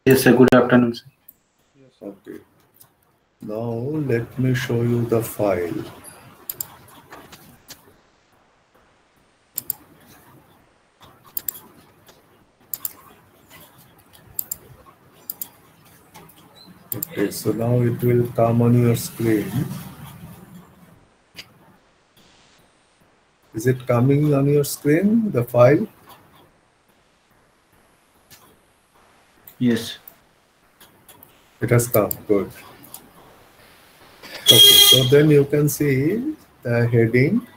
Yes, sir. Good afternoon, sir. Yes. Okay. Now let me show you the file. Okay, so now it will come on your screen. Is it coming on your screen, the file? Yes. It has come. Good. Okay, so then you can see the heading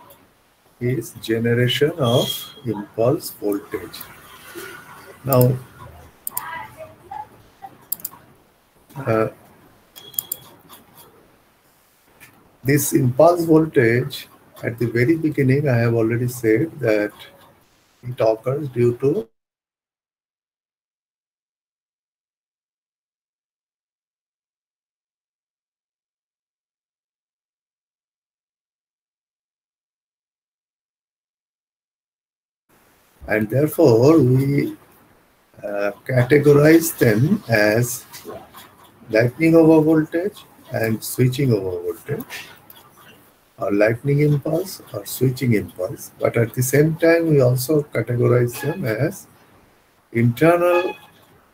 is generation of impulse voltage. Now, uh, this impulse voltage at the very beginning, I have already said that it occurs due to and therefore we categorize them as lightning over voltage and switching over voltage, or lightning impulse or switching impulse. But at the same time, we also categorize them as internal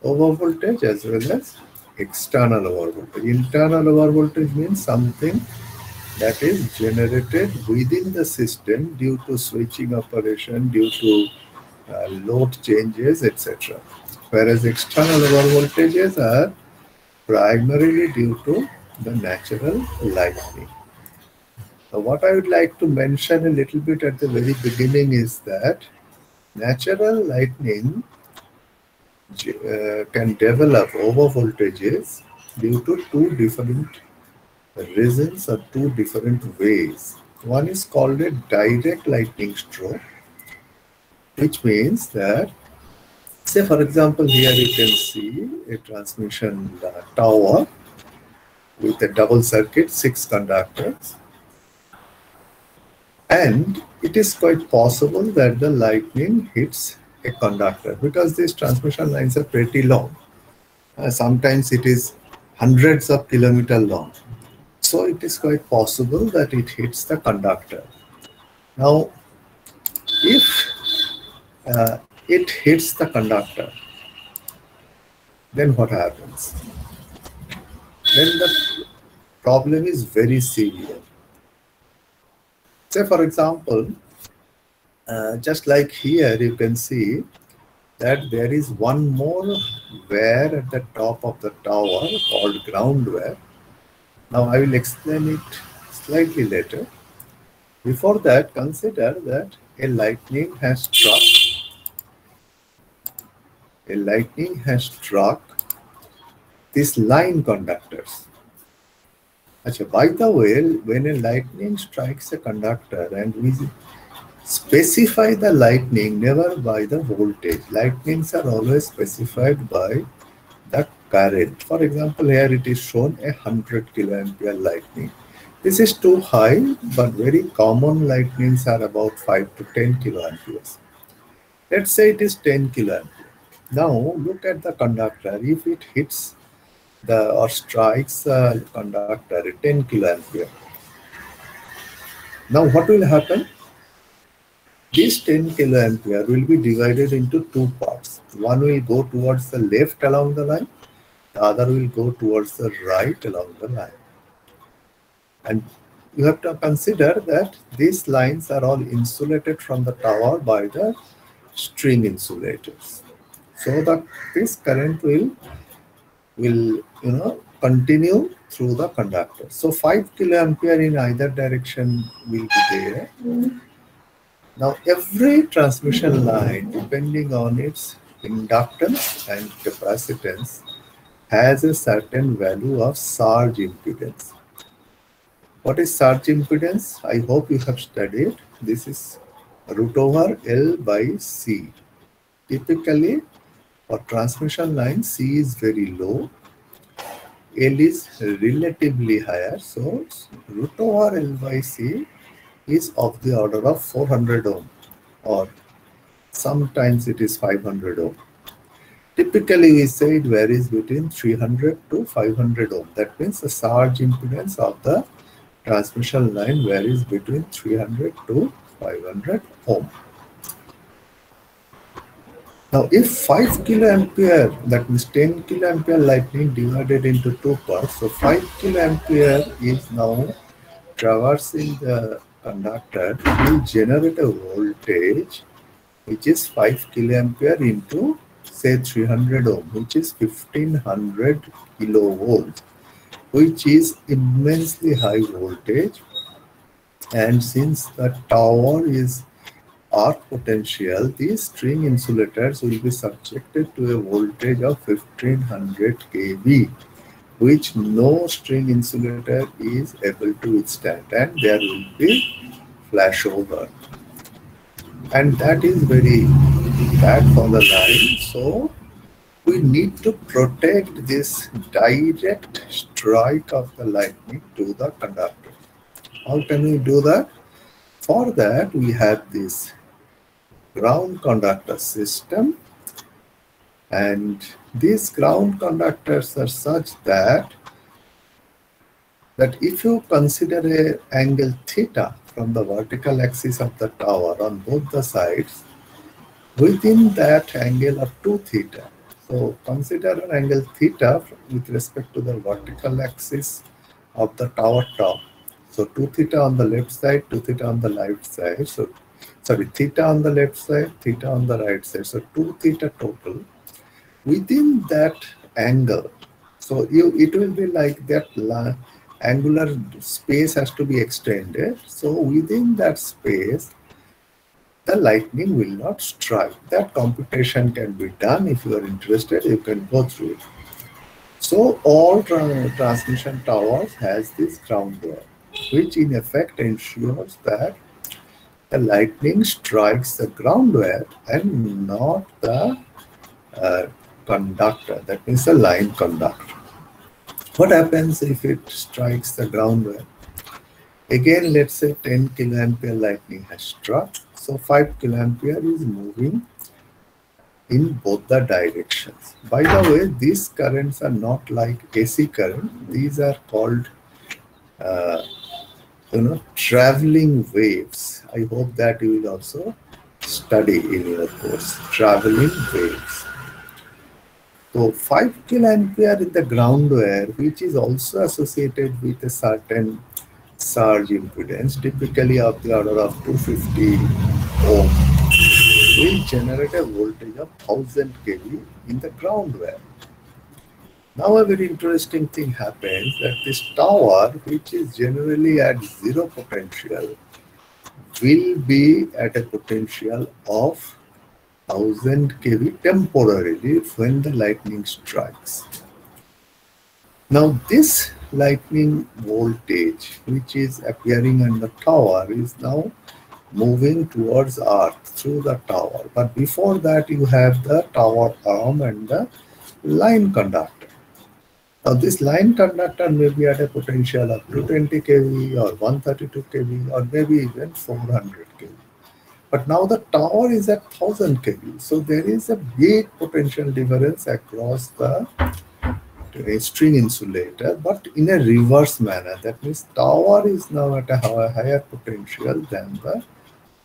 over voltage as well as external over voltage. Internal over voltage means something that is generated within the system due to switching operation, due to load changes, etc. Whereas external over voltages are primarily due to the natural lightning. Now, what I would like to mention a little bit at the very beginning is that natural lightning can develop over voltages due to two different reasons or two different ways. One is called a direct lightning stroke, which means that, say for example, here you can see a transmission tower with a double circuit, 6 conductors, and it is quite possible that the lightning hits a conductor because these transmission lines are pretty long. Sometimes it is hundreds of kilometers long. So it is quite possible that it hits the conductor. Now, if it hits the conductor, then what happens? Then the problem is very severe. Say, for example, just like here, you can see that there is one more wire at the top of the tower called ground wire. Now, I will explain it slightly later. Before that, consider that a lightning has struck. A lightning has struck these line conductors. Achha, by the way, when a lightning strikes a conductor and we specify the lightning, never by the voltage. Lightnings are always specified by the current. For example, here it is shown 100 kiloampere lightning. This is too high, but very common lightnings are about 5 to 10 kiloamperes. Let's say it is 10 kiloampere. Now look at the conductor. If it hits the or strikes the conductor at 10 kiloampere, now what will happen? This 10 kiloampere will be divided into two parts. One will go towards the left along the line, the other will go towards the right along the line. And you have to consider that these lines are all insulated from the tower by the string insulators. So that this current will continue through the conductor. So 5 kiloampere in either direction will be there. Now every transmission line, depending on its inductance and capacitance, has a certain value of surge impedance. What is surge impedance? I hope you have studied. This is root over L by C. Typically, for transmission line, C is very low, L is relatively higher. So, root over L by C is of the order of 400 ohm, or sometimes it is 500 ohm. Typically, we say it varies between 300 to 500 ohm. That means the surge impedance of the transmission line varies between 300 to 500 ohm. Now, if 5 kiloampere, that means 10 kiloampere lightning divided into two parts, so 5 kiloampere is now traversing the conductor, will generate a voltage which is 5 kiloampere into say 300 ohm, which is 1500 kilovolts, which is immensely high voltage. And since the tower is arc potential, these string insulators will be subjected to a voltage of 1500 kV, which no string insulator is able to withstand, and there will be flashover. And that is very bad for the line. So we need to protect this direct strike of the lightning to the conductor. How can we do that? For that, we have this ground conductor system, and these ground conductors are such that if you consider an angle theta from the vertical axis of the tower on both the sides, within that angle are 2 theta. So consider an angle theta with respect to the vertical axis of the tower top. So 2 theta on the left side, 2 theta on the right side. So sorry, theta on the left side, theta on the right side. So 2 theta total. Within that angle, so it will be like that angular space has to be extended. So within that space, the lightning will not strike. That computation can be done. If you are interested, you can go through it. So all transmission towers has this ground wire, which in effect ensures that the lightning strikes the ground wire and not the uh, conductor. That means the line conductor. What happens if it strikes the ground wire? Again, let's say 10 kiloampere lightning has struck. So 5 kiloampere is moving in both the directions. By the way, these currents are not like AC current. These are called, traveling waves. I hope that you will also study in your course, traveling waves. So 5 kiloampere in the ground wire, which is also associated with a certain surge impedance, typically of the order of 250 ohm, will generate a voltage of 1000 kV in the ground wire. Now a very interesting thing happens that this tower, which is generally at zero potential, will be at a potential of 1000 kV temporarily when the lightning strikes. Now this lightning voltage, which is appearing on the tower, is now moving towards Earth through the tower. But before that, you have the tower arm and the line conductor. Now this line conductor may be at a potential of 220 kV or 132 kV or maybe even 400 kV. But now the tower is at 1000 kV. So there is a big potential difference across the string insulator, but in a reverse manner. That means tower is now at a higher potential than the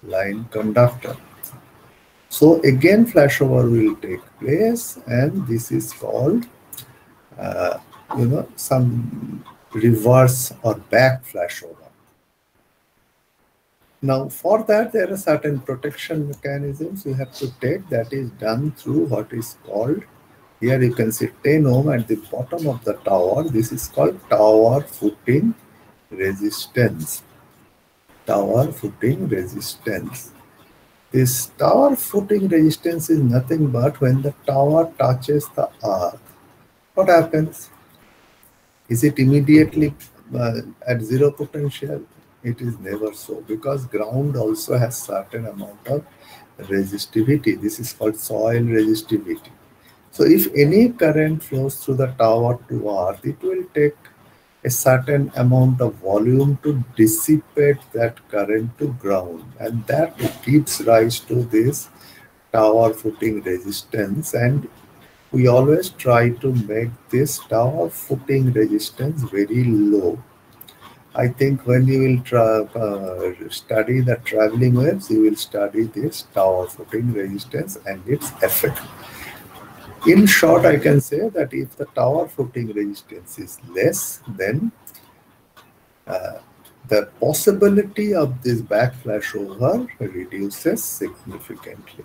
line conductor. So again flashover will take place, and this is called some reverse or back flashover. Now for that there are certain protection mechanisms you have to take, that is done through what is called, here you can see 10 ohm at the bottom of the tower. This is called tower footing resistance. Tower footing resistance. This tower footing resistance is nothing but when the tower touches the earth, what happens? Is it immediately at zero potential? It is never so, because ground also has certain amount of resistivity. This is called soil resistivity. So if any current flows through the tower to earth, it will take a certain amount of volume to dissipate that current to ground, and that gives rise to this tower footing resistance. And we always try to make this tower footing resistance very low. I think when you will study the traveling waves, you will study this tower footing resistance and its effect. In short, I can say that if the tower footing resistance is less, then the possibility of this backflash over reduces significantly.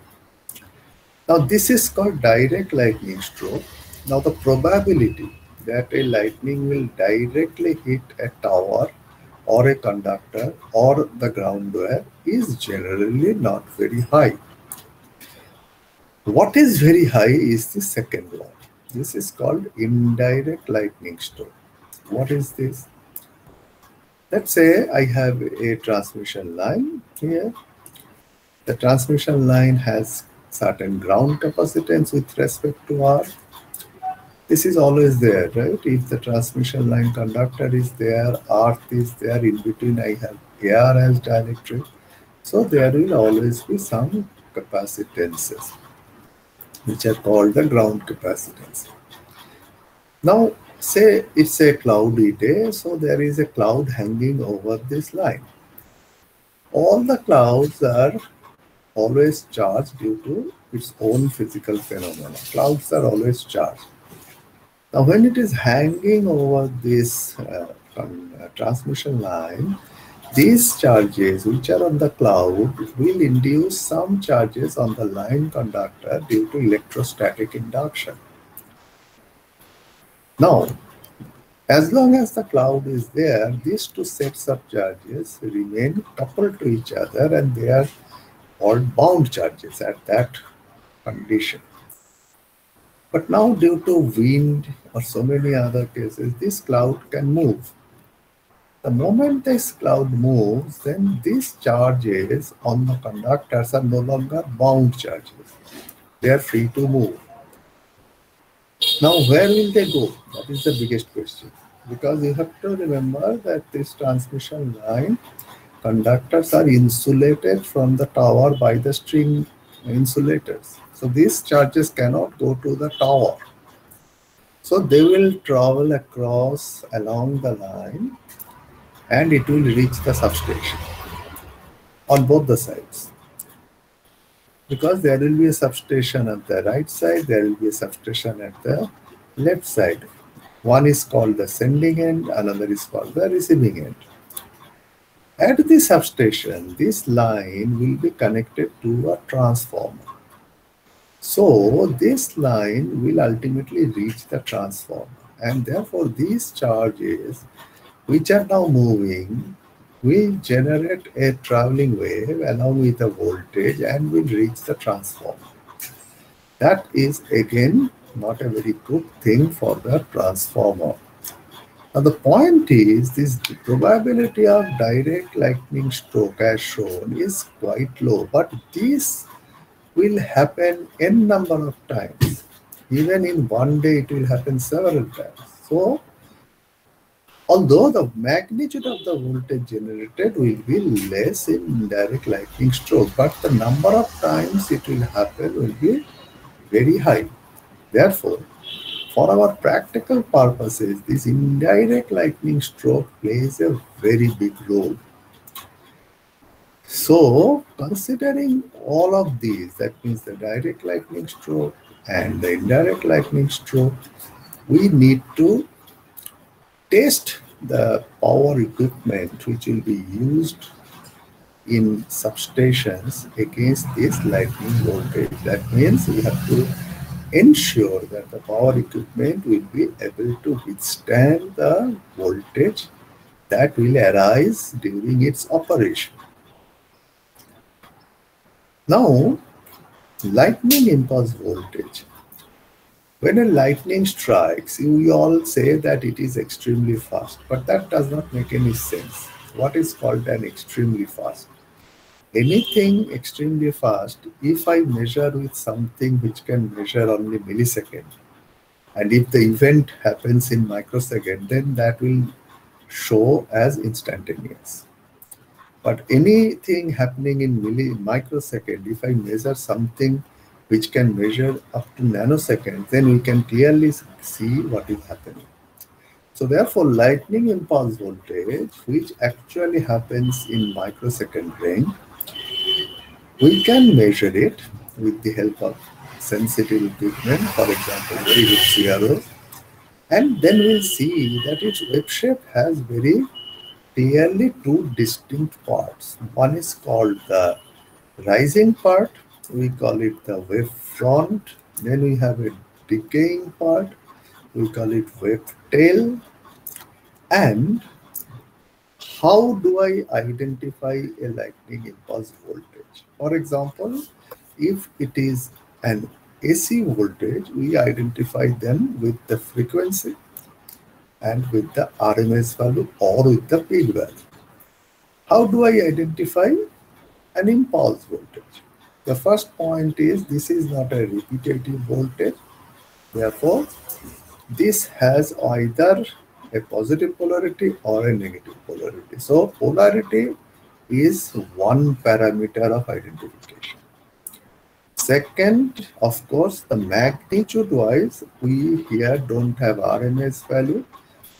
Now, this is called direct lightning stroke. Now, the probability that a lightning will directly hit a tower or a conductor or the ground wire is generally not very high. What is very high is the second one. This is called indirect lightning stroke. What is this? Let's say I have a transmission line here. The transmission line has certain ground capacitance with respect to R. This is always there, right? If the transmission line conductor is there, earth is there, in between I have air as dielectric. So there will always be some capacitances, which are called the ground capacitance. Now, say it's a cloudy day, so there is a cloud hanging over this line. All the clouds are always charged due to its own physical phenomena. Clouds are always charged. Now, when it is hanging over this transmission line, these charges which are on the cloud will induce some charges on the line conductor due to electrostatic induction. Now, as long as the cloud is there, these two sets of charges remain coupled to each other and they are called bound charges at that condition. But now, due to wind or so many other cases, this cloud can move. The moment this cloud moves, then these charges on the conductors are no longer bound charges. They are free to move. Now, where will they go? That is the biggest question. Because you have to remember that this transmission line conductors are insulated from the tower by the string insulators. So these charges cannot go to the tower. So they will travel across along the line and it will reach the substation on both the sides. Because there will be a substation at the right side, there will be a substation at the left side. One is called the sending end, another is called the receiving end. At the substation, this line will be connected to a transformer. So this line will ultimately reach the transformer, and therefore these charges which are now moving will generate a traveling wave along with a voltage and will reach the transformer. That is again not a very good thing for the transformer. Now the point is this probability of direct lightning stroke as shown is quite low, but this will happen n number of times. Even in one day it will happen several times. So although the magnitude of the voltage generated will be less in direct lightning stroke, but the number of times it will happen will be very high. Therefore, for our practical purposes, this indirect lightning stroke plays a very big role. So, considering all of these, that means the direct lightning stroke and the indirect lightning stroke, we need to test the power equipment which will be used in substations against this lightning voltage. That means we have to ensure that the power equipment will be able to withstand the voltage that will arise during its operation. Now, lightning impulse voltage. When a lightning strikes, we all say that it is extremely fast, but that does not make any sense. What is called an extremely fast? Anything extremely fast, if I measure with something which can measure only millisecond, and if the event happens in microsecond, then that will show as instantaneous. But anything happening in microsecond, if I measure something which can measure up to nanoseconds, then we can clearly see what is happening. So therefore, lightning impulse voltage, which actually happens in microsecond range, we can measure it with the help of sensitive equipment, for example, very good CRO, and then we'll see that its wave shape has very clearly two distinct parts. One is called the rising part, we call it the wave front. Then we have a decaying part, we call it wave tail. And how do I identify a lightning impulse voltage? For example, if it is an AC voltage, we identify them with the frequency and with the RMS value or with the peak value. How do I identify an impulse voltage? The first point is this is not a repetitive voltage. Therefore, this has either a positive polarity or a negative polarity. So polarity is one parameter of identification. Second, of course, the magnitude wise, we here don't have RMS value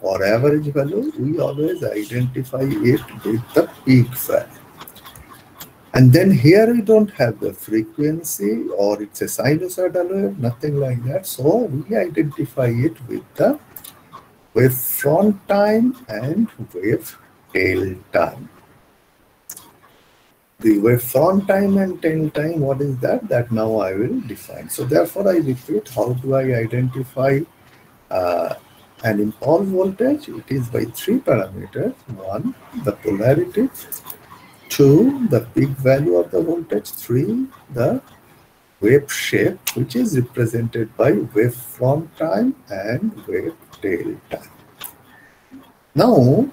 or average value. We always identify it with the peak value. And then here we don't have the frequency or it's a sinusoidal wave, nothing like that. So we identify it with the wave front time and wave tail time. The wave front time and tail time, what is that? That now I will define. So therefore I repeat, how do I identify an impulse voltage? It is by three parameters. One, the polarity. Two, the peak value of the voltage. Three, the wave shape, which is represented by wave front time and wave tail time. Now,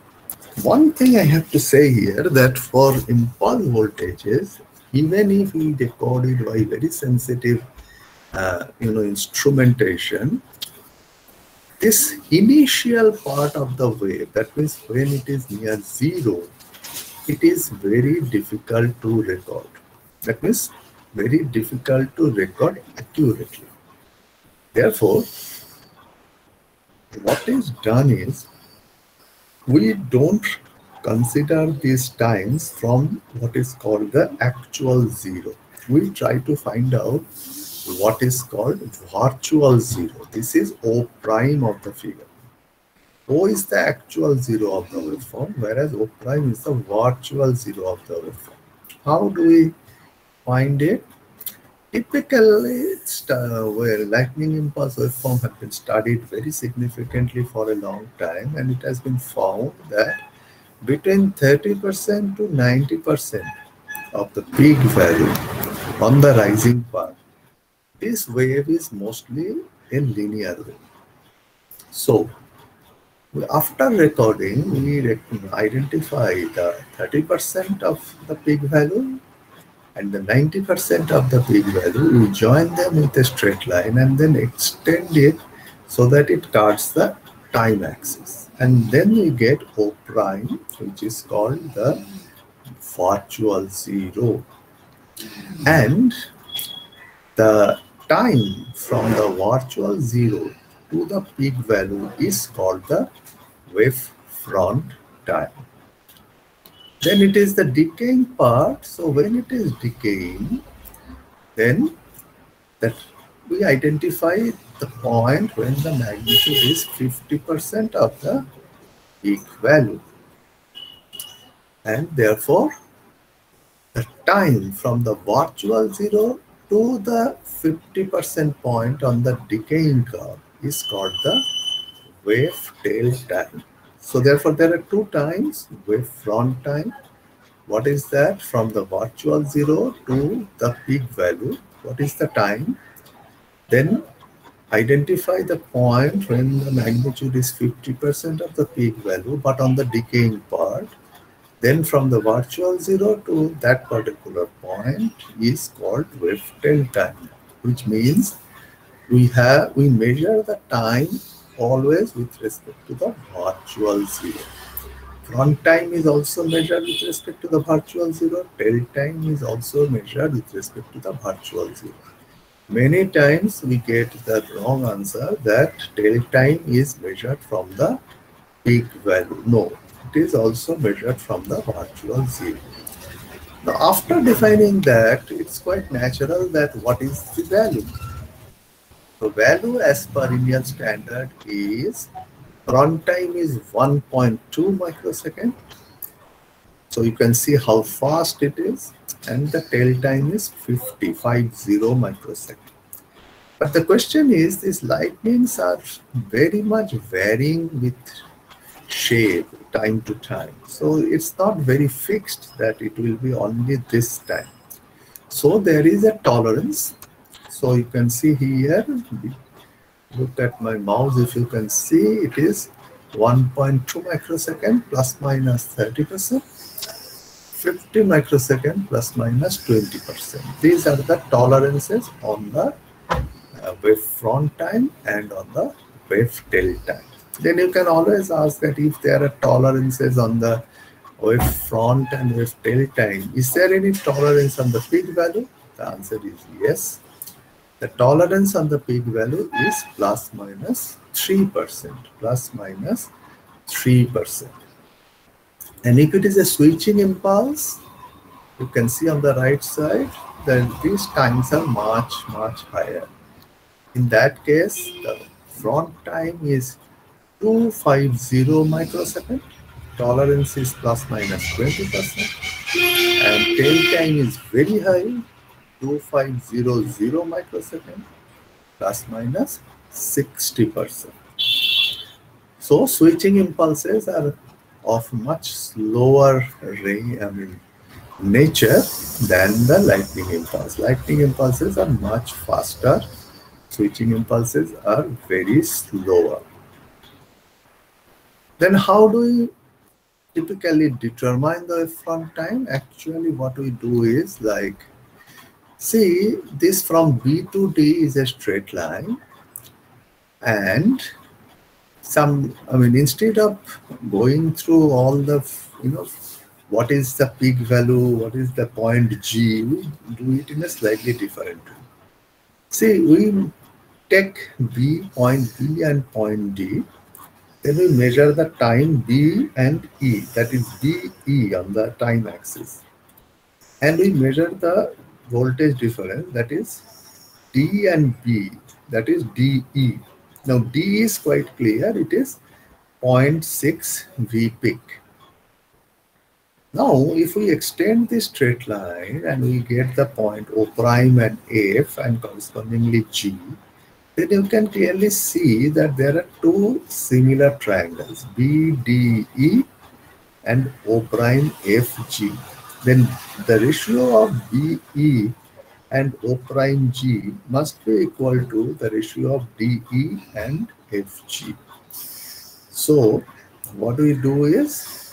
one thing I have to say here that for impulse voltages, even if we decode it by very sensitive instrumentation, this initial part of the wave, that means when it is near zero, it is very difficult to record. That means very difficult to record accurately. Therefore, what is done is we don't consider these times from what is called the actual zero. We try to find out what is called virtual zero. This is O prime of the figure. O is the actual zero of the waveform, whereas O prime is the virtual zero of the waveform. How do we find it? Typically, where lightning impulse waveform have been studied very significantly for a long time, and it has been found that between 30% to 90% of the peak value on the rising part, this wave is mostly a linear wave. So, after recording, we identify the 30% of the peak value and the 90% of the peak value. We join them with a straight line and then extend it so that it cuts the time axis. And then we get O prime, which is called the virtual zero. And the time from the virtual zero to the peak value is called the wave front time. Then it is the decaying part. So when it is decaying, then that we identify the point when the magnitude is 50% of the peak value. And therefore, the time from the virtual zero to the 50% point on the decaying curve is called the wave tail time. So therefore, there are two times, wave front time. What is that? From the virtual zero to the peak value, what is the time? Then identify the point when the magnitude is 50% of the peak value, but on the decaying part. Then from the virtual zero to that particular point is called wave tail time, which means we measure the time always with respect to the virtual zero. Front time is also measured with respect to the virtual zero. Tail time is also measured with respect to the virtual zero. Many times we get the wrong answer that tail time is measured from the peak value. No, it is also measured from the virtual zero. Now, after defining that, it's quite natural that what is the value? The value as per Indian standard is run time is 1.2 microsecond. So you can see how fast it is, and the tail time is 50 microsecond. But the question is, these lightnings are very much varying with shape time to time. So it's not very fixed that it will be only this time. So there is a tolerance. So you can see here, look at my mouse, if you can see, it is 1.2 microsecond plus minus 30%, 50 microsecond plus minus 20%. These are the tolerances on the wave front time and on the wave tail time. Then you can always ask that if there are tolerances on the wave front and wave tail time, is there any tolerance on the peak value? The answer is yes. The tolerance on the peak value is plus minus 3%, plus minus 3%. And if it is a switching impulse, you can see on the right side that these times are much higher. In that case, the front time is 250 microsecond, tolerance is plus minus 20%, and tail time is very high, 2500 microsecond, plus minus 60%. So switching impulses are of much slower nature than the lightning impulse. Lightning impulses are much faster. Switching impulses are very slower. Then how do we typically determine the front time? Actually, what we do is like, see, this from B to D is a straight line, and instead of going through all the, what is the peak value, what is the point G, we do it in a slightly different way. See, we take point B and point D, then we measure the time B and E, that is BE on the time axis. And we measure the voltage difference, that is D and B, that is DE. Now D is quite clear, it is 0.6 V peak. Now if we extend this straight line and we get the point O prime and F and correspondingly G, then you can clearly see that there are two similar triangles, BDE and O prime FG. Then the ratio of BE and O prime G must be equal to the ratio of DE and FG. So what we do is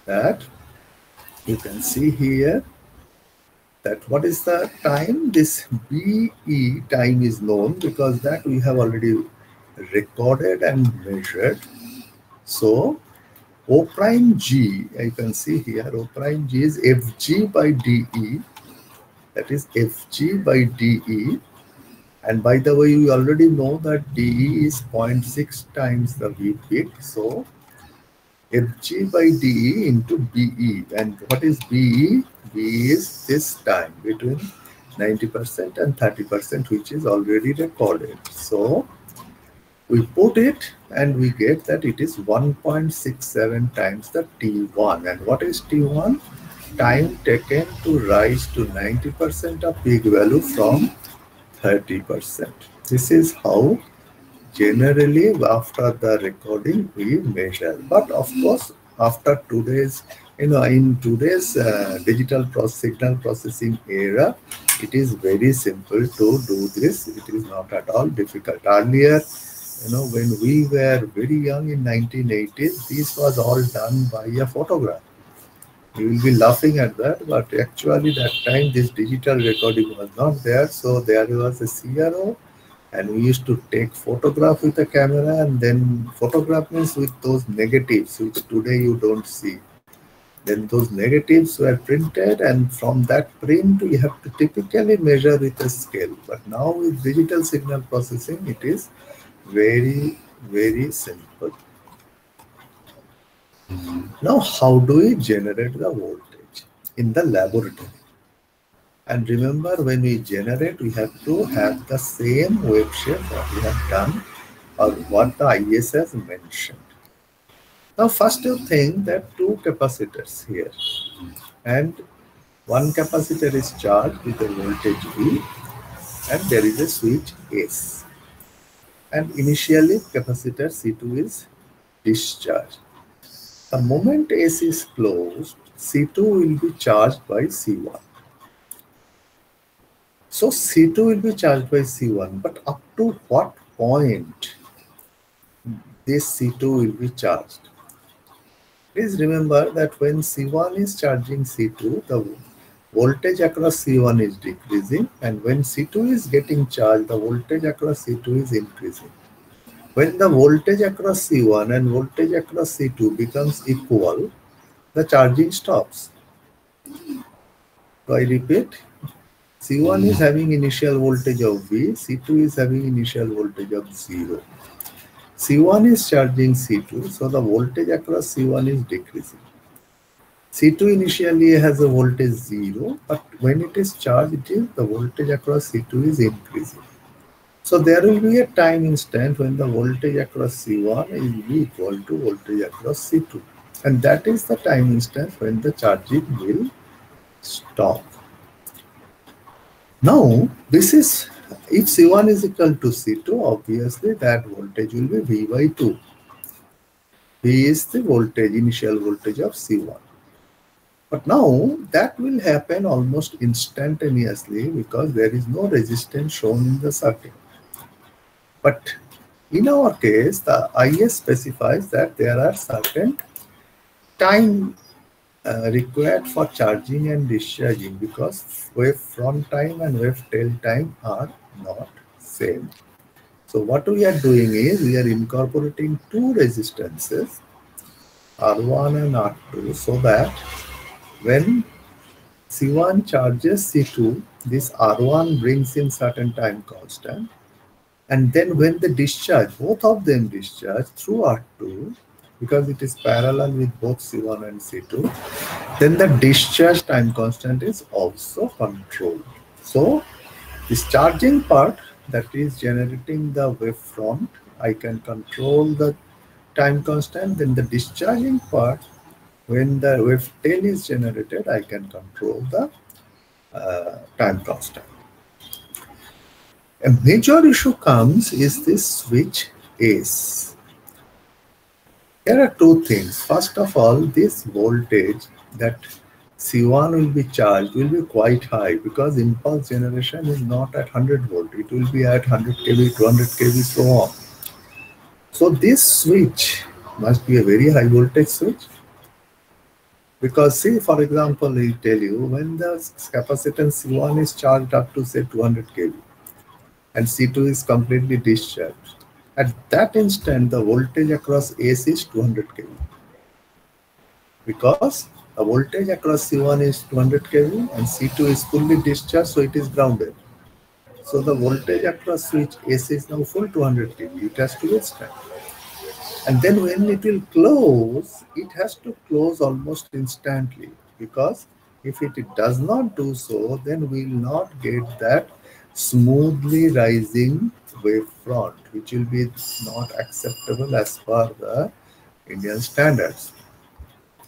that you can see here that what is the time? This BE time is known because that we have already recorded and measured. So O prime G, you can see here, O prime G is FG by DE, that is FG by DE. And by the way, we already know that DE is 0.6 times the V peak. So FG by DE into BE. And what is BE? BE is this time between 90% and 30%, which is already recorded. So we put it and we get that it is 1.67 times the T1. And what is T1? Time taken to rise to 90% of peak value from 30%. This is how generally after the recording we measure. But of course, after today's, in today's digital signal processing era, it is very simple to do this. It is not at all difficult. Earlier, when we were very young in 1980s, this was all done by a photograph. You will be laughing at that, but actually that time this digital recording was not there. So there was a CRO, and we used to take photograph with a camera, and then photograph means with those negatives, which today you don't see. Then those negatives were printed, and from that print we have to typically measure with a scale. But now with digital signal processing, it is very, very simple. Now, how do we generate the voltage in the laboratory? And remember, when we generate, we have to have the same wave shape what we have done or what the IS has mentioned. Now, first you think that two capacitors here, and one capacitor is charged with a voltage V, and there is a switch S. And initially, capacitor C2 is discharged. The moment S is closed, C2 will be charged by C1. So C2 will be charged by C1, but up to what point this C2 will be charged? Please remember that when C1 is charging C2, the voltage across C1 is decreasing, and when C2 is getting charged, the voltage across C2 is increasing. When the voltage across C1 and voltage across C2 becomes equal, the charging stops. So I repeat, C1 is having initial voltage of V, C2 is having initial voltage of 0. C1 is charging C2, so the voltage across C1 is decreasing. C2 initially has a voltage 0, but when it is charged, the voltage across C2 is increasing. So there will be a time instant when the voltage across C1 will be equal to voltage across C2. And that is the time instant when the charging will stop. Now, this is, if C1 is equal to C2, obviously that voltage will be V by 2. V is the voltage, initial voltage of C1. But now that will happen almost instantaneously because there is no resistance shown in the circuit. But in our case, the IS specifies that there are certain time required for charging and discharging because wave front time and wave tail time are not same. So what we are doing is we are incorporating two resistances, R1 and R2, so that when C1 charges C2, this R1 brings in certain time constant, and then when they discharge, both of them discharge through R2, because it is parallel with both C1 and C2, then the discharge time constant is also controlled. So this charging part that is generating the wavefront, I can control the time constant. Then the discharging part, when the wave tail is generated, I can control the time constant. A major issue comes is this switch S. There are two things. First of all, this voltage that C1 will be charged will be quite high because impulse generation is not at 100 volt. It will be at 100 kV, 200 kV, so on. So this switch must be a very high voltage switch. Because see, for example, I tell you, when the capacitance C1 is charged up to say 200 kV and C2 is completely discharged, at that instant the voltage across S is 200 kV. Because the voltage across C1 is 200 kV and C2 is fully discharged, so it is grounded. So the voltage across switch S is now full 200 kV. It has to withstand. And then when it will close, it has to close almost instantly, because if it does not do so, then we will not get that smoothly rising wavefront, which will be not acceptable as per the Indian standards.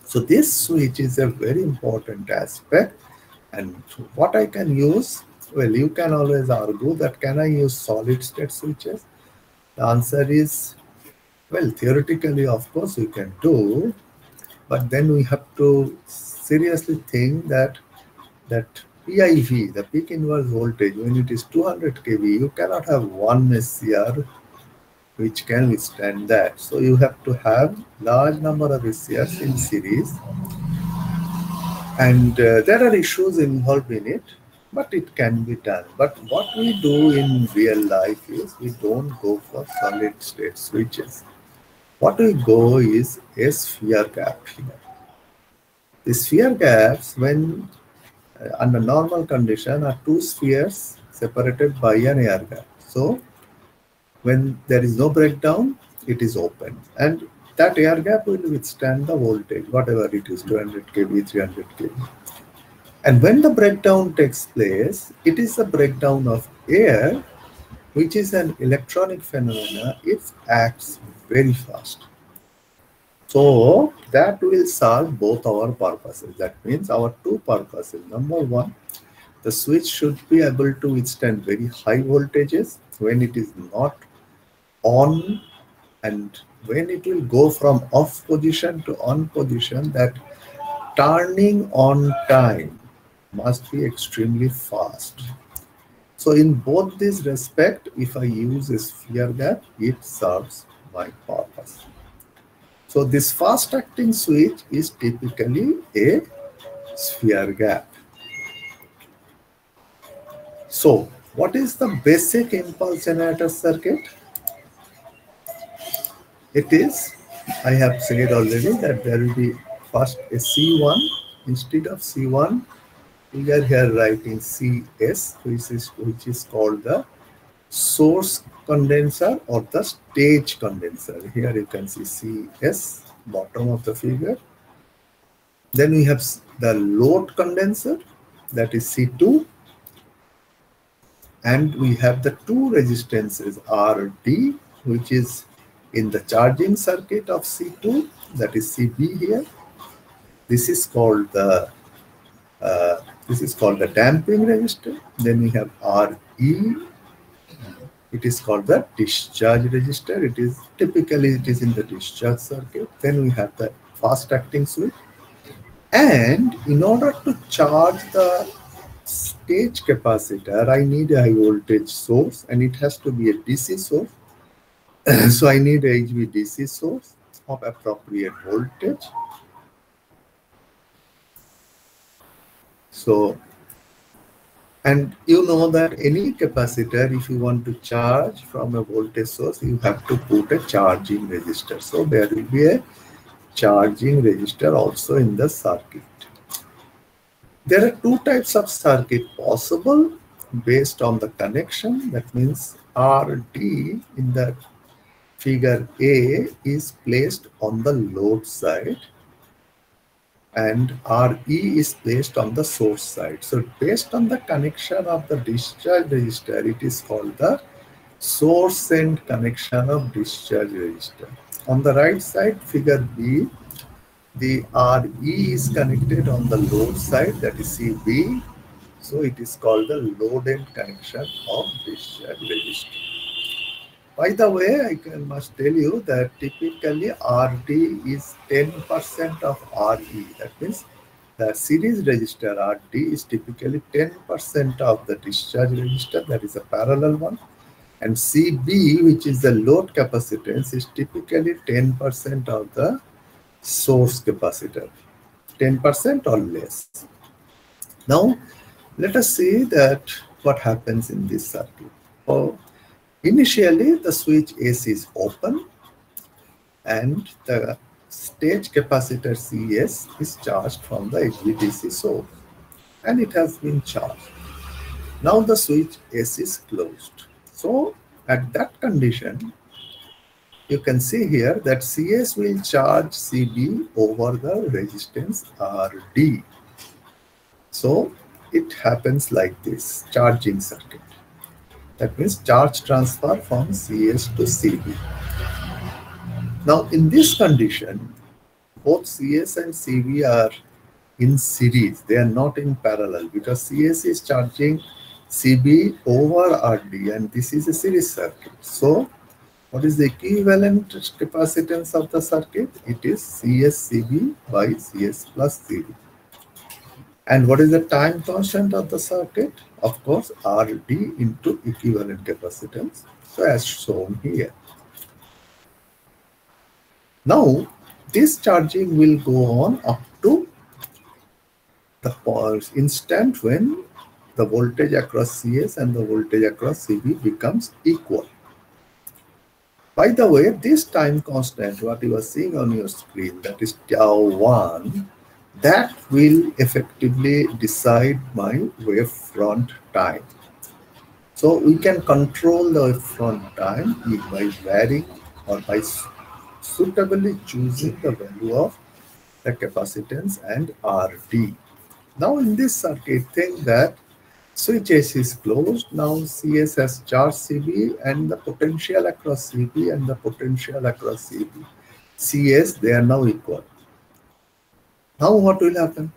So this switch is a very important aspect. And what I can use, well, you can always argue that can I use solid state switches? The answer is, well, theoretically, of course, you can do, but then we have to seriously think that PIV, the peak inverse voltage, when it is 200 kV, you cannot have one SCR which can withstand that. So you have to have large number of SCRs in series, and there are issues involved in it, but it can be done. But what we do in real life is we don't go for solid state switches. What we go is a sphere gap here. The sphere gaps, when under normal condition, are two spheres separated by an air gap. So when there is no breakdown, it is open, and that air gap will withstand the voltage, whatever it is, 200 kV, 300 kV. And when the breakdown takes place, it is a breakdown of air, which is an electronic phenomena. It acts very fast. So that will solve both our purposes. That means our two purposes. Number one, the switch should be able to withstand very high voltages when it is not on, and when it will go from off position to on position, that turning on time must be extremely fast. So in both this respect, if I use a sphere gap, it serves my purpose. So this fast acting switch is typically a sphere gap. So what is the basic impulse generator circuit? It is, I have said already, that there will be first a C1. Instead of C1, we are here writing CS, which is called the source condenser or the stage condenser. Here you can see CS, bottom of the figure. Then we have the load condenser, that is C2. And we have the two resistances, RD, which is in the charging circuit of C2, that is CB here. This is called the damping resistor. Then we have RE. It is called the discharge resistor. It is typically in the discharge circuit. Then we have the fast acting switch. And in order to charge the stage capacitor, I need a high voltage source, and it has to be a DC source. So I need a HVDC source of appropriate voltage. So, and you know that any capacitor, if you want to charge from a voltage source, you have to put a charging resistor. So there will be a charging resistor also in the circuit. There are two types of circuit possible based on the connection. That means RD in the figure A is placed on the load side and RE is placed on the source side. So based on the connection of the discharge resistor, it is called the source end connection of discharge resistor. On the right side, figure B, the RE is connected on the load side, that is CB. So it is called the load end connection of discharge resistor. By the way, I must tell you that typically RD is 10% of RE. That means the series resistor RD is typically 10% of the discharge resistor, that is a parallel one. And CB, which is the load capacitance, is typically 10% of the source capacitor, 10% or less. Now, let us see that what happens in this circuit. So, initially, the switch AC is open and the stage capacitor CS is charged from the HVDC source, and it has been charged. Now the switch AC is closed. So at that condition, you can see here that CS will charge CB over the resistance RD. So it happens like this, charging circuit. That means charge transfer from CS to CB. Now in this condition, both CS and CB are in series. They are not in parallel because CS is charging CB over RD and this is a series circuit. So what is the equivalent capacitance of the circuit? It is CS CB by CS plus CB. And what is the time constant of the circuit? Of course, RD into equivalent capacitance. So as shown here. Now, this charging will go on up to the instant when the voltage across CS and the voltage across CB becomes equal. By the way, this time constant, what you are seeing on your screen, that is tau 1, That will effectively decide my wavefront time. So we can control the wavefront time by varying or by suitably choosing the value of the capacitance and RD. Now in this circuit, think that switch S is closed. Now CS has charged CB and the potential across CB and the potential across CB. CS, they are now equal. Now what will happen?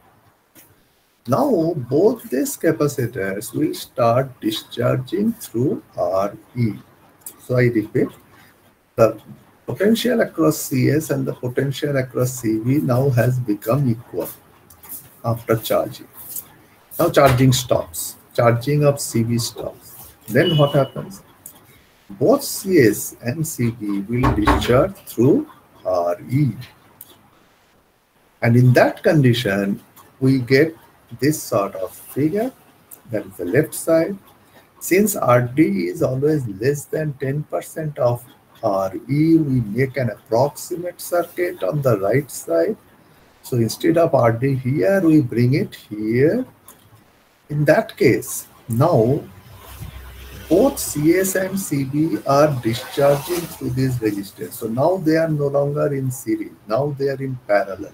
Now both these capacitors will start discharging through RE. So I repeat, the potential across CS and the potential across CV now has become equal after charging. Now charging stops. Charging of CV stops. Then what happens? Both CS and CV will discharge through RE. And in that condition, we get this sort of figure, that is the left side. Since RD is always less than 10% of RE, we make an approximate circuit on the right side. So instead of RD here, we bring it here. In that case, now both CS and CB are discharging through this resistance. So now they are no longer in series. Now they are in parallel.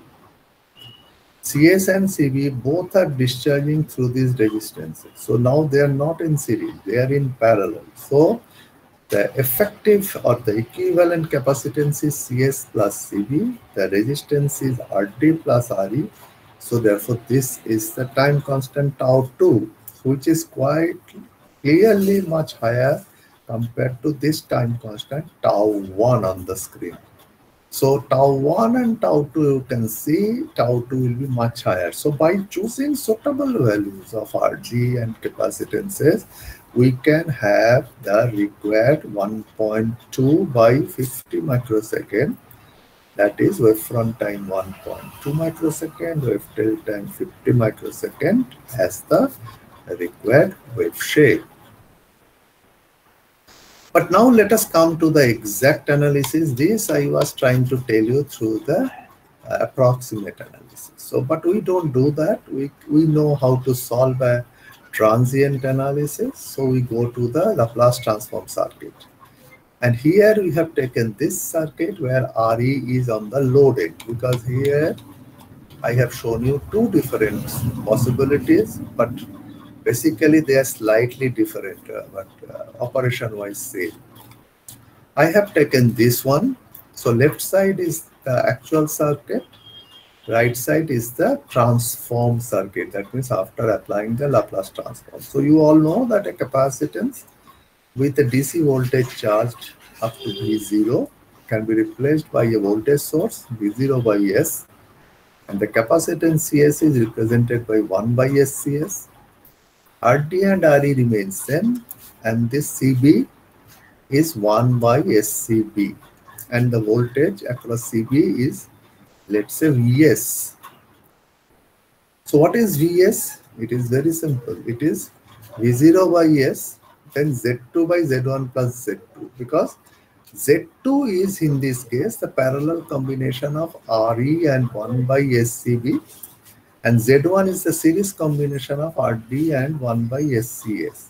CS and CB both are discharging through these resistances. So now they are not in series, they are in parallel. So the effective or the equivalent capacitance is CS plus CB, the resistance is RD plus RE. So therefore this is the time constant tau 2, which is quite clearly much higher compared to this time constant tau 1 on the screen. So tau 1 and tau 2, you can see tau 2 will be much higher. So by choosing suitable values of RG and capacitances, we can have the required 1.2 by 50 microsecond. That is wavefront time 1.2 microsecond, wavetail time 50 microsecond as the required wave shape. But now let us come to the exact analysis. This I was trying to tell you through the approximate analysis. So, but we don't do that. We know how to solve a transient analysis. So we go to the Laplace transform circuit. And here we have taken this circuit where RE is on the load end, because here I have shown you two different possibilities, but basically they are slightly different, but operation wise same. I have taken this one. So left side is the actual circuit, right side is the transform circuit. That means after applying the Laplace transform. So you all know that a capacitance with a DC voltage charged up to V0 can be replaced by a voltage source V0 by S, and the capacitance CS is represented by 1 by SCS. RD and RE remain same, and this CB is 1 by SCB, and the voltage across CB is, let's say, Vs. So what is Vs? It is very simple. It is V0 by S, then Z2 by Z1 plus Z2, because Z2 is in this case the parallel combination of RE and 1 by SCB, and Z1 is the series combination of RD and 1 by SCS.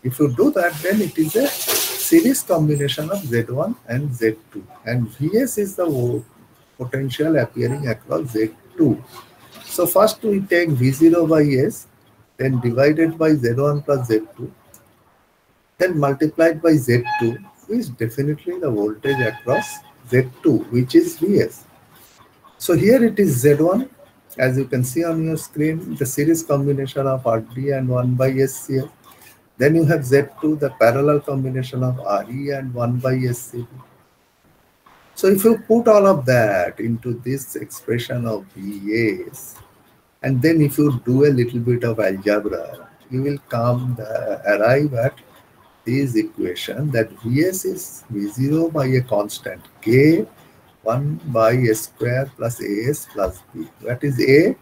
If you do that, then it is a series combination of Z1 and Z2, and Vs is the potential appearing across Z2. So first we take V0 by S, then divided by Z1 plus Z2, then multiplied by Z2, which is definitely the voltage across Z2, which is Vs. So here it is Z1, as you can see on your screen, the series combination of RD and 1 by SCS. Then you have Z2, the parallel combination of RE and 1 by SCB. So if you put all of that into this expression of Vs, and then if you do a little bit of algebra, you will arrive at this equation that Vs is V0 by a constant K, 1 by S square plus AS plus B. What is A?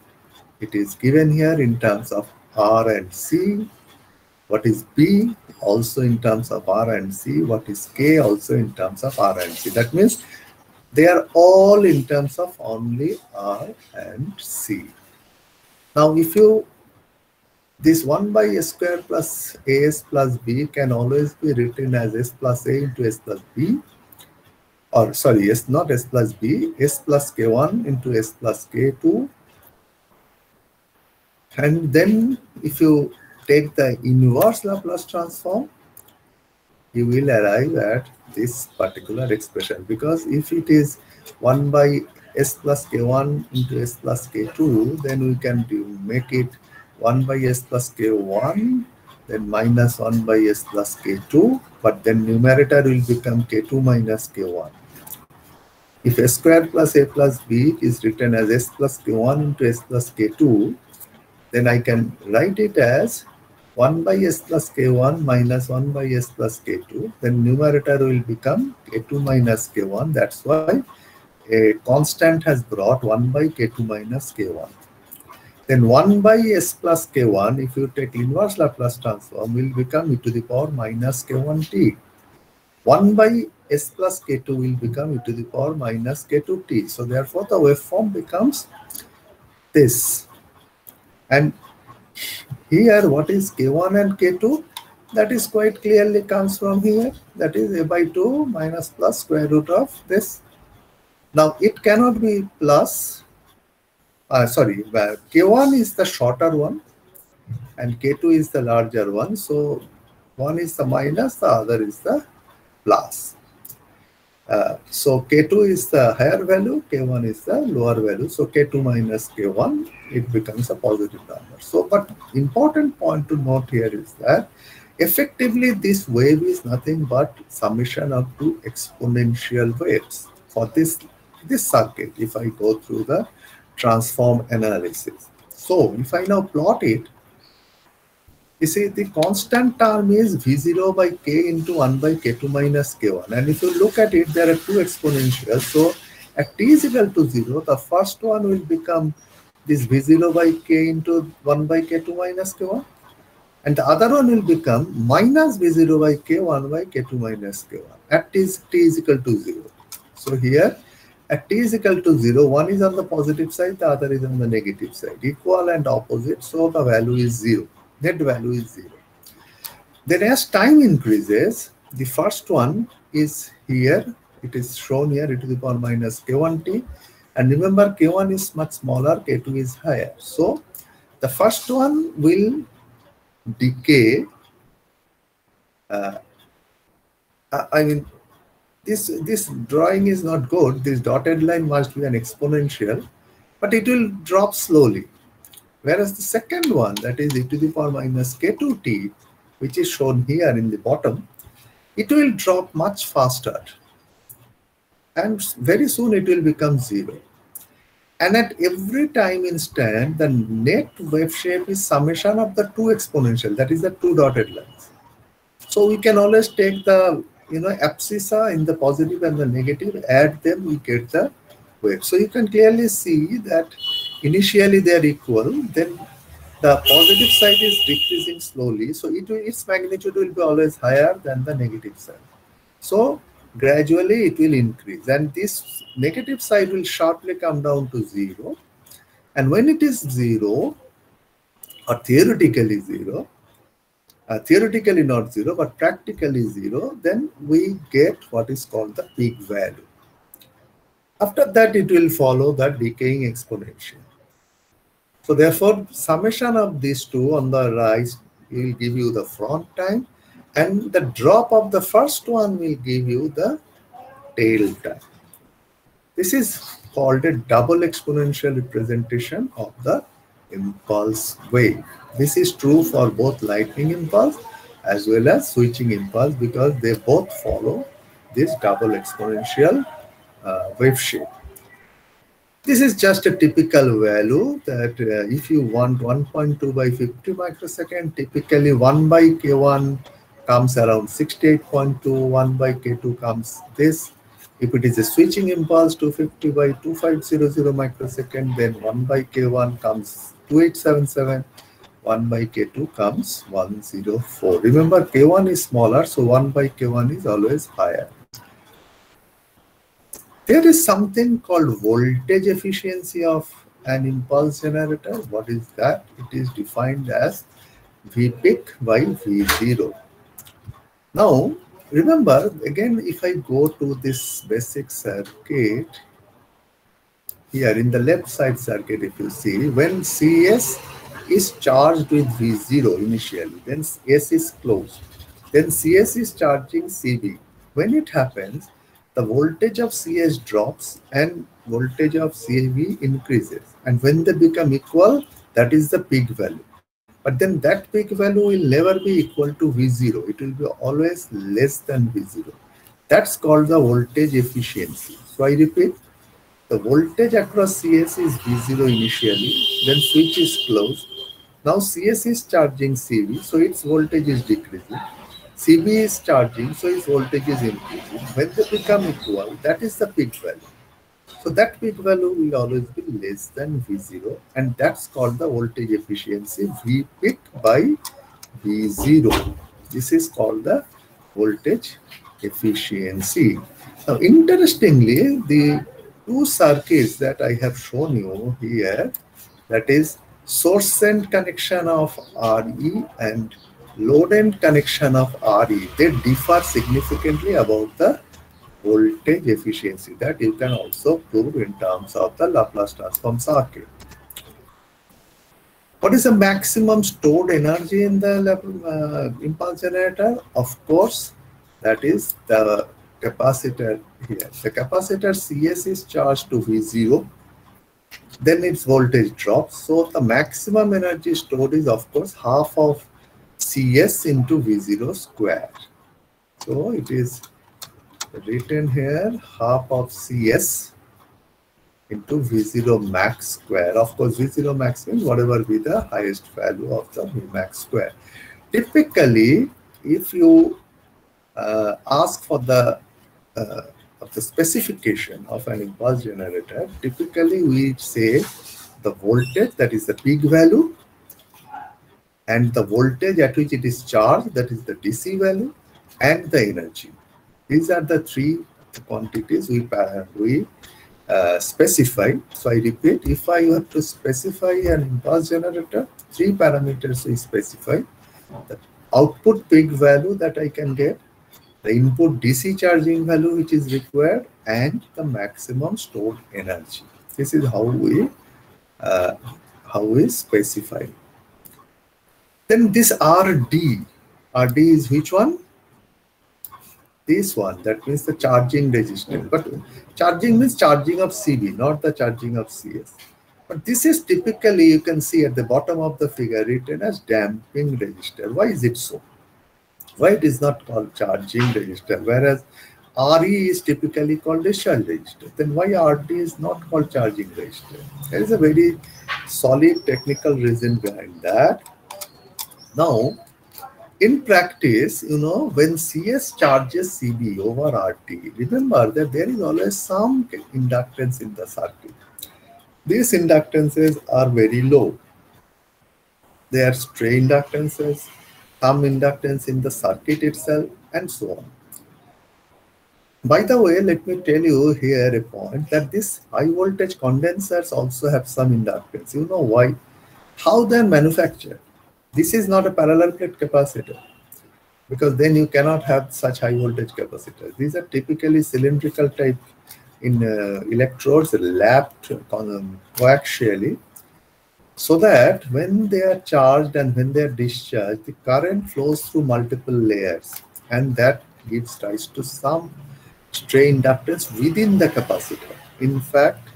It is given here in terms of R and C. What is B? Also in terms of R and C. What is K? Also in terms of R and C. That means they are all in terms of only R and C. Now, if you, this 1 by s square plus as plus b can always be written as s plus a into s plus b, or sorry, s not s plus b, s plus k1 into s plus k2. And then if you take the inverse Laplace transform, you will arrive at this particular expression, because if it is 1 by s plus k1 into s plus k2, then we can make it 1 by s plus k1, then minus 1 by s plus k2, but then numerator will become k2 minus k1. If s square plus a plus b is written as s plus k1 into s plus k2, then I can write it as 1 by s plus k1 minus 1 by s plus k2. Then numerator will become k2 minus k1. That's why a constant has brought 1 by k2 minus k1. Then 1 by s plus k1, if you take inverse Laplace transform, will become e to the power minus k1t. 1 by s plus k2 will become e to the power minus k2t. So therefore the waveform becomes this. And here, what is k1 and k2? That is quite clearly comes from here. That is a by 2 minus plus square root of this. Now, it cannot be plus, sorry, k1 is the shorter one and k2 is the larger one. So, one is the minus, the other is the plus. So k2 is the higher value, k1 is the lower value. So k2 minus k1, it becomes a positive number. So, but important point to note here is that effectively this wave is nothing but summation of two exponential waves for this circuit, if I go through the transform analysis. So if I now plot it, you see the constant term is v0 by k into 1 by k2 minus k1. And if you look at it, there are two exponentials. So at t is equal to 0, the first one will become this v0 by k into 1 by k2 minus k1. And the other one will become minus v0 by k 1 by k2 minus k1 at t is equal to 0. So here at t is equal to 0, one is on the positive side, the other is on the negative side. Equal and opposite, so the value is 0. Net value is 0. Then as time increases, the first one is here, it is shown here e to the power minus k1t, and remember k1 is much smaller, k2 is higher. So the first one will decay. I mean, this drawing is not good. This dotted line must be an exponential, but it will drop slowly. Whereas the second one, that is e to the power minus k2t, which is shown here in the bottom, it will drop much faster. And very soon it will become 0. And at every time instant, the net wave shape is summation of the two exponential, that is the two dotted lines. So we can always take the abscissa in the positive and the negative, add them, we get the wave. So you can clearly see that initially they are equal, then the positive side is decreasing slowly, so its magnitude will be always higher than the negative side. So gradually it will increase, and this negative side will sharply come down to 0. And when it is 0, or theoretically 0, theoretically not 0, but practically 0, then we get what is called the peak value. After that, it will follow the decaying exponential. So therefore, summation of these two on the right will give you the front time, and the drop of the first one will give you the tail time. This is called a double exponential representation of the impulse wave. This is true for both lightning impulse as well as switching impulse, because they both follow this double exponential wave shape. This is just a typical value that if you want 1.2 by 50 microsecond, typically 1 by k1 comes around 68.2, 1 by k2 comes this. If it is a switching impulse 250 by 2500 microsecond, then 1 by k1 comes 2877, 1 by k2 comes 104. Remember, k1 is smaller, so 1 by k1 is always higher. There is something called voltage efficiency of an impulse generator. What is that? It is defined as V peak by V0. Now, remember, again, if I go to this basic circuit, here in the left side circuit, if you see, when CS is charged with V0 initially, then S is closed. Then CS is charging CB. When it happens, the voltage of CS drops and voltage of CB increases. And when they become equal, that is the peak value. But then that peak value will never be equal to V0. It will be always less than V0. That's called the voltage efficiency. So I repeat, the voltage across CS is V0 initially, then switch is closed. Now CS is charging CB, so its voltage is decreasing. CB is charging, so its voltage is increasing. When they become equal, that is the peak value. So that peak value will always be less than V0, and that's called the voltage efficiency, V peak by V0. This is called the voltage efficiency. Now, interestingly, the two circuits that I have shown you here, that is source end connection of RE and load end connection of RE, they differ significantly about the voltage efficiency. That you can also prove in terms of the Laplace transform circuit. What is the maximum stored energy in the impulse generator? Of course, that is the capacitor here. The capacitor CS is charged to V0, then its voltage drops. So the maximum energy stored is, of course, half of CS into V0 square. So it is written here, half of CS into V0 max square. Of course, V0 max means whatever be the highest value of the V max square. Typically, if you ask for the specification of an impulse generator, typically we say the voltage, that is the peak value, and the voltage at which it is charged, that is the DC value, and the energy. These are the three quantities we specify. So I repeat, if I have to specify an impulse generator, three parameters we specify: the output peak value that I can get, the input DC charging value which is required, and the maximum stored energy. This is how we specify. Then this RD is which one? This one, that means the charging resistance. But charging means charging of CB, not the charging of CS. But this is typically, you can see at the bottom of the figure, written as damping resistor. Why is it so? Why it is not called charging resistor, whereas RE is typically called discharge resistor? Then why RD is not called charging resistor? There is a very solid technical reason behind that. Now, in practice, when CS charges CB over RT, remember that there is always some inductance in the circuit. These inductances are very low. They are stray inductances, some inductance in the circuit itself, and so on. By the way, let me tell you here a point that these high voltage condensers also have some inductance. You know why? How they are manufactured. This is not a parallel plate capacitor, because then you cannot have such high voltage capacitors. These are typically cylindrical type in electrodes lapped coaxially, so that when they are charged and when they are discharged, the current flows through multiple layers, and that gives rise to some stray inductance within the capacitor. In fact,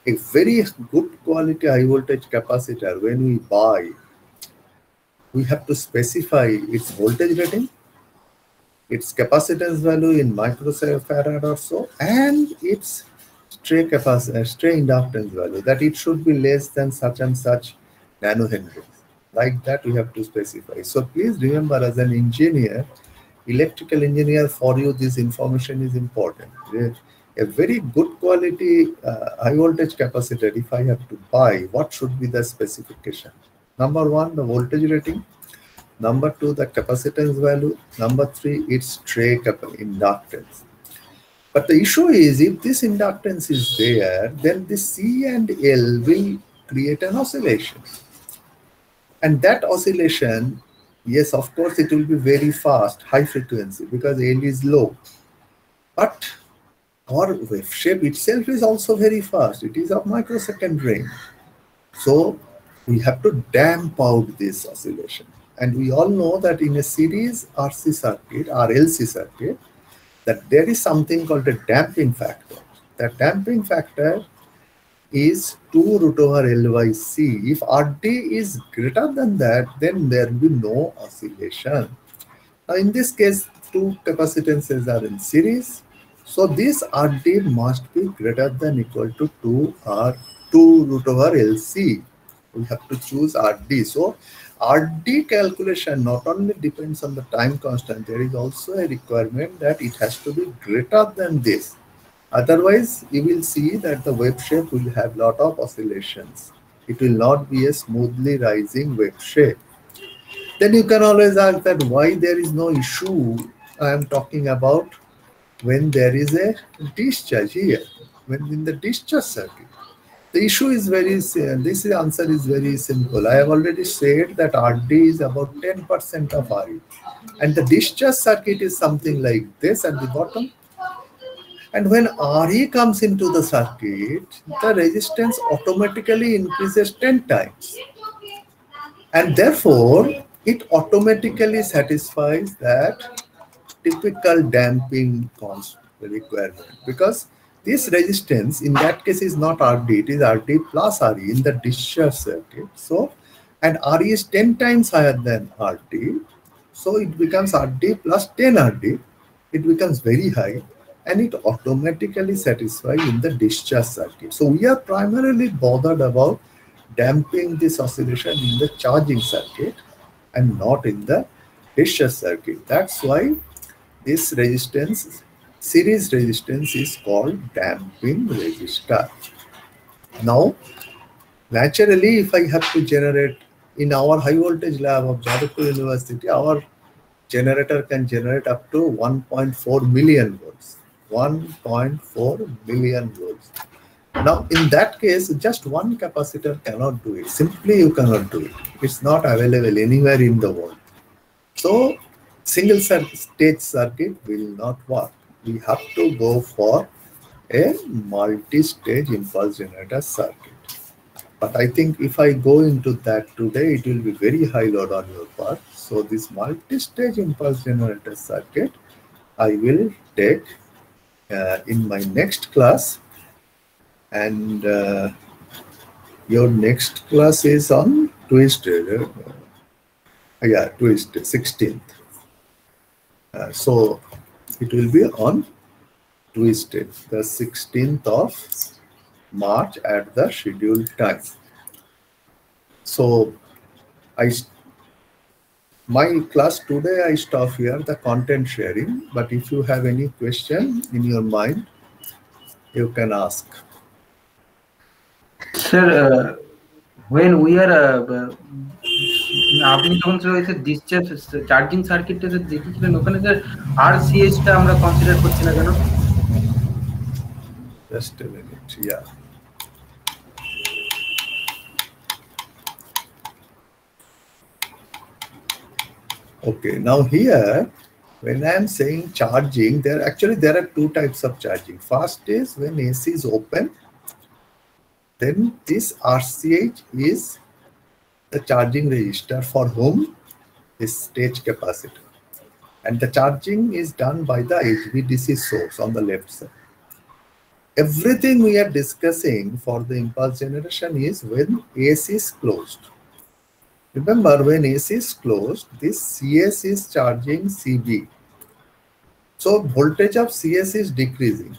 a very good quality high voltage capacitor, when we buy, we have to specify its voltage rating, its capacitance value in microfarad or so, and its stray inductance value, that it should be less than such and such nanohenries. Like that, we have to specify. So please remember, as an engineer, electrical engineer, for you this information is important. A very good quality high voltage capacitor, if I have to buy, what should be the specification? Number one, the voltage rating. Number two, the capacitance value. Number three, its stray inductance. But the issue is, if this inductance is there, then the C and L will create an oscillation. And that oscillation, yes, of course, it will be very fast, high frequency, because L is low. But our wave shape itself is also very fast. It is of microsecond range. So we have to damp out this oscillation. And we all know that in a series RC circuit, RLC circuit, that there is something called a damping factor. That damping factor is 2 root over L by C. If RD is greater than that, then there will be no oscillation. Now in this case, two capacitances are in series. So this RD must be greater than equal to 2 root over LC. We have to choose RD. So RD calculation not only depends on the time constant, there is also a requirement that it has to be greater than this. Otherwise, you will see that the wave shape will have lot of oscillations. It will not be a smoothly rising wave shape. Then you can always ask that why there is no issue I am talking about when there is a discharge here, when in the discharge circuit. The issue is this answer is very simple. I have already said that RD is about 10% of RE. And the discharge circuit is something like this at the bottom. And when RE comes into the circuit, the resistance automatically increases 10 times. And therefore, it automatically satisfies that typical damping requirement, because this resistance in that case is not RD, it is RD plus RE in the discharge circuit. So, and RE is 10 times higher than RD, so it becomes RD plus 10 RD. It becomes very high, and it automatically satisfies in the discharge circuit. So we are primarily bothered about damping this oscillation in the charging circuit and not in the discharge circuit. That's why this resistance, series resistance, is called damping resistor. Now, naturally, if I have to generate in our high voltage lab of Jadavpur University, our generator can generate up to 1.4 million volts. 1.4 million volts. Now, in that case, just one capacitor cannot do it. Simply, you cannot do it. It's not available anywhere in the world. So, single stage circuit will not work. We have to go for a multi-stage impulse generator circuit. But I think if I go into that today, it will be very high load on your part. So this multi-stage impulse generator circuit, I will take in my next class. And your next class is on Tuesday. Yeah, Tuesday, 16th. So it will be on Tuesday, the 16th of March at the scheduled time. So my class today, I stop here, the content sharing. But if you have any question in your mind, you can ask. Sir, when we are আপনি যখন discharge charging সার্কিটটা দেখেছিলেন ওখানে sir RCS টা আমরা consider করছি না কেন? Just a minute, yeah. Okay, now here, when I am saying charging, there are two types of charging. First is when AC is open, then this RCH is the charging resistor for whom is stage capacitor. And the charging is done by the HVDC source on the left side. Everything we are discussing for the impulse generation is when AC is closed. Remember, when AC is closed, this CS is charging CB. So voltage of CS is decreasing.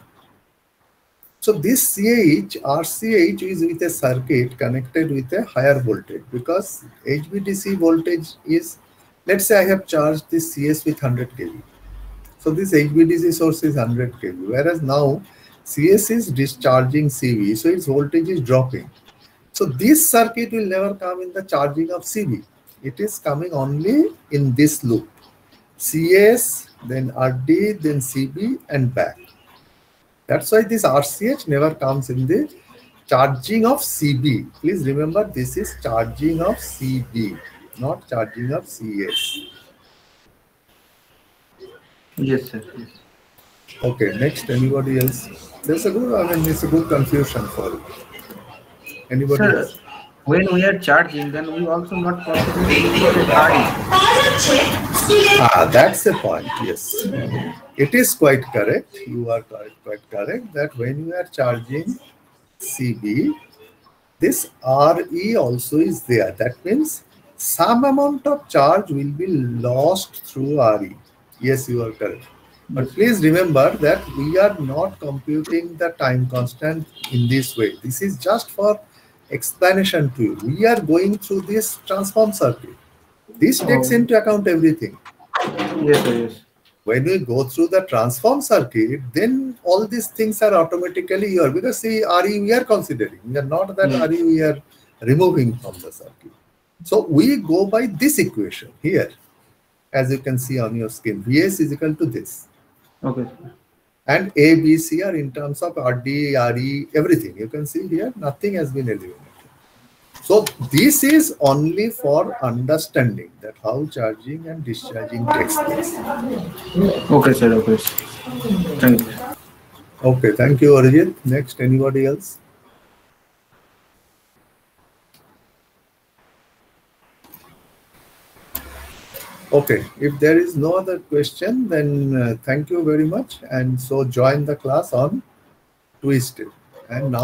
So this CH, RCH is with a circuit connected with a higher voltage, because HVDC voltage is, let's say I have charged this CS with 100 kV. So this HVDC source is 100 kV, whereas now CS is discharging CV, so its voltage is dropping. So this circuit will never come in the charging of CV. It is coming only in this loop. CS, then RD, then CB and back. That's why this RCH never comes in the charging of CB. Please remember, this is charging of CB, not charging of CS. Yes, sir. Yes. Okay, next, anybody else? There's a good, I mean, it's a good confusion for you. Anybody Sir, else? when we are charging, then we also not considering RE. That's the point, yes. It is quite correct. You are quite correct that when you are charging CB, this RE also is there. That means some amount of charge will be lost through RE. Yes, you are correct. But Yes, please remember that we are not computing the time constant in this way. This is just for explanation to you. We are going through this transform circuit. This takes oh, into account everything. yes, sir. Yes. When we go through the transform circuit, then all these things are automatically here, because see, RE we are considering. We are not that Hmm. RE we are removing from the circuit. So we go by this equation here, as you can see on your screen. Vs is equal to this. Okay, sir. And A, B, C are in terms of RD, RE, everything. You can see here, nothing has been eliminated. So this is only for understanding that how charging and discharging takes place. Okay, sir. Okay, sir. Thank you. Okay, thank you, Arijit. Next, anybody else? Okay, if there is no other question, then thank you very much. And so join the class on Twisted. And now